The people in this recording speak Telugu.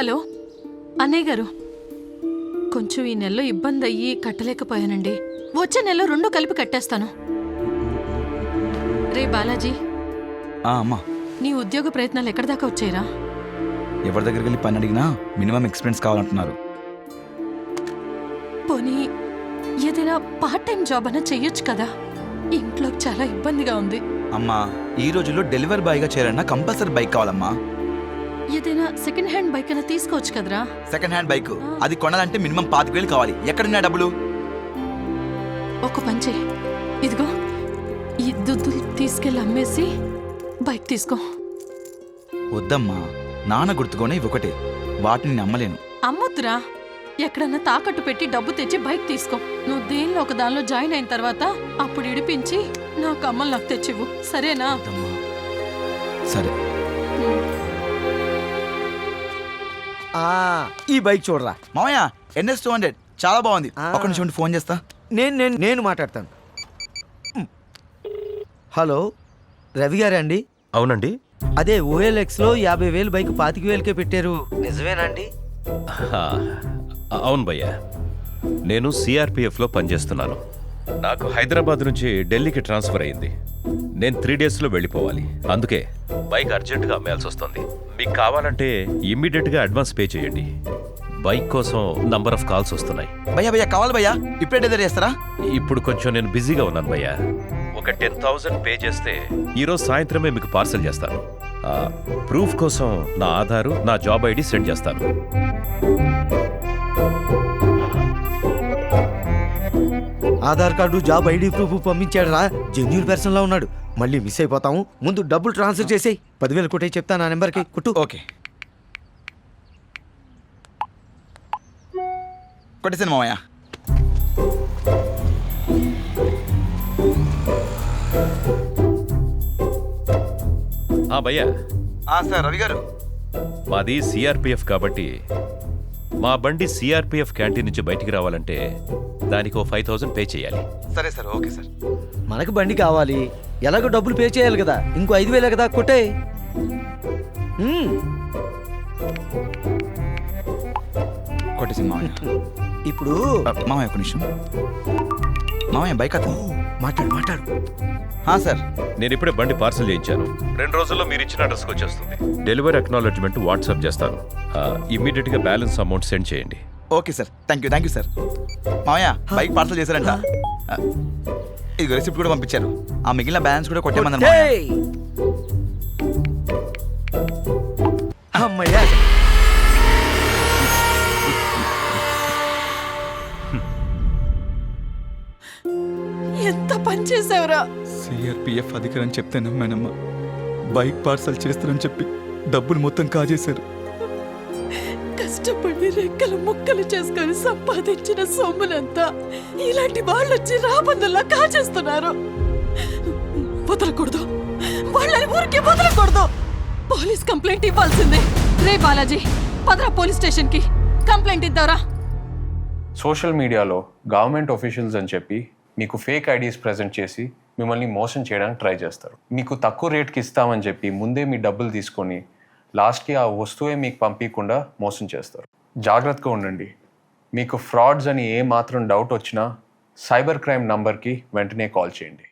హలో అన్నయ్య గారు, కొంచెం ఈ నెలలో ఇబ్బంది అయ్యి కట్టలేకపోయానండి. వచ్చే నెలలో 2 కలిపి కట్టేస్తాను. రే బాలాజీ, అమ్మా, నీ ఉద్యోగ ప్రయత్నాలు ఎక్కడి దాకా వచ్చాయిరా? ఎవరి దగ్గరికి వెళ్ళి పని అడిగినా మినిమం ఎక్స్పీరియన్స్ కావాలంటున్నారు. పోనీ ఏదైనా పార్ట్ టైం జాబ్ అన్నా చెయ్యొచ్చు కదా. ఇంట్లో చాలా ఇబ్బందిగా ఉంది. అమ్మా, ఈ రోజుల్లో డెలివరీ బాయ్గా చేరన్నా కంపల్సరీ బైక్ కావాలమ్మా. ఏదైనా సెకండ్ హ్యాండ్ బైక్ అయినా తీసుకోవచ్చు కదరా. సెకండ్ హ్యాండ్ బైక్ అది కొనాలంటే మినిమం 25,000 కావాలి. ఎక్కడున్నా డబ్బులు? ఒక పంచే, ఇదిగో ఈ దుద్దులు తీసుకెళ్ళి అమ్మేసి బైక్ తీసుకో. వద్దమ్మా, నాన్న గుర్తుకోనే ఇవి ఒకటే, వాటిని నేను అమ్మలేను. అమ్మొద్దురా, ఎక్కడన్నా తాకట్టు పెట్టి డబ్బు తెచ్చి బైక్ తీసుకో. నువ్వు దేనిలో ఒక దానిలో జాయిన్ అయిన తర్వాత అప్పుడు ఇడిపించి నాకు అమ్మలు నాకు తెచ్చివ్వు, సరేనా? సరే. ఈ బైక్ చూడరా మామయ్య, NS 200 చాలా బాగుంది. ఒక నిమిషం ఉండి ఫోన్ చేస్తా. నేను మాట్లాడతాను. హలో, రవి గారా అండి? అవునండి. అదే OLXలో 50,000 బైక్ 25,000కే పెట్టారు, నిజమేనండి? అవును భయ్యా, నేను CRPFలో పనిచేస్తున్నాను. నాకు హైదరాబాద్ నుంచి ఢిల్లీకి ట్రాన్స్ఫర్ అయ్యింది. నేను 3 డేస్లో వెళ్ళిపోవాలి. అందుకే బైక్ అర్జెంటుగా అమ్మేయాల్సి వస్తుంది. మీకు కావాలంటే ఇమ్మీడియట్గా అడ్వాన్స్ పే చేయండి. బైక్ కోసం నంబర్ ఆఫ్ కాల్స్ వస్తున్నాయి. భయ్యా కావాలి భయ్యా, ఇప్పుడే డెలివరీ చేస్తారా? ఇప్పుడు కొంచెం నేను బిజీగా ఉన్నాను భయ్యా. ఒక 10,000 పే చేస్తే ఈరోజు సాయంత్రమే మీకు పార్సల్ చేస్తాను. ప్రూఫ్ కోసం నా ఆధారు, నా జాబ్ ID సెండ్ చేస్తాను. Aadhaar card, job ID proof పంపించాడు రా, జెన్యూన్ పర్సన్ లా ఉన్నాడు. మళ్ళీ మిస్ అయిపోతాము. ముందు డబ్బులు ట్రాన్స్ఫర్ చేసేయి. 10,000 కొట్టే చెప్తా నా నెంబర్కి కుట్టు. ఓకే, కొట్టేసాను మామయ్య. భయ్యా, సార్ రవి గారు, మాది CRPF కాబట్టి మా బండి CRPF క్యాంటీన్ నుంచి బయటికి రావాలంటే దానికి 5,000 పే చేయాలి. సరే సార్, ఓకే సార్. మనకు బండి కావాలి, ఎలాగో డబ్బులు పే చేయాలి కదా. ఇంకో 5,000 కదా, కొట్టే. కొట్టేసింది మామయ్య. ఇప్పుడు మామయ్య ఒక నిమిషం. మామయ్య బైక్ అతను మాట్లాడు. సార్, నేను ఇప్పుడే బండి పార్సల్ చేయించాను. 2 రోజుల్లో మీరు ఇచ్చిన అడ్రస్కి వచ్చేస్తుంది. డెలివరీ అక్నాలెడ్జ్మెంట్ వాట్సాప్ చేస్తాను. ఇమ్మీడియట్గా బ్యాలెన్స్ అమౌంట్ సెండ్ చేయండి. Okay sir, thank you sir. మామయ్య బైక్ పార్సల్ చేశారంట. ఇది రిసిప్ట్ కూడా పంపించారు. ఆ మిగిలిన బ్యాలెన్స్ కూడా కొట్టేమన్నారు. అమ్మయ్యా, ఎంత పని చేసావురా. CRPF అధికారని చెప్తే నమ్మానమ్మా. బైక్ పార్సల్ చేస్తారని చెప్పి డబ్బులు మొత్తం కాజేశారు. కష్టపడి రెక్కలు ముక్కలు చేసుకొని సంపాదించిన సొమ్మునంతా ఇలాంటి వాళ్ళు వచ్చి రాబందుల్లా కాజేస్తున్నారు. వదలకూడదు, వాళ్ళని ఊరికే వదలకూడదు. పోలీస్ కంప్లైంట్ ఇవ్వాల్సిందే. రే బాలాజీ, పదరా పోలీస్ స్టేషన్ కి కంప్లైంట్ ఇద్దారా. సోషల్ మీడియాలో గవర్నమెంట్ ఆఫీషియల్స్ అని చెప్పి మీకు ఫేక్ ఐడీస్ ప్రెజెంట్ చేసి మిమ్మల్ని మోసం చేయడానికి ట్రై చేస్తారు. మీకు తక్కువ రేట్కి ఇస్తామని చెప్పి ముందే మీ డబ్బులు తీసుకొని లాస్ట్కి ఆ వస్తువే మీకు పంపించకుండా మోసం చేస్తారు. జాగ్రత్తగా ఉండండి. మీకు ఫ్రాడ్స్ అని ఏ మాత్రం డౌట్ వచ్చినా సైబర్ క్రైమ్ నంబర్కి వెంటనే కాల్ చేయండి.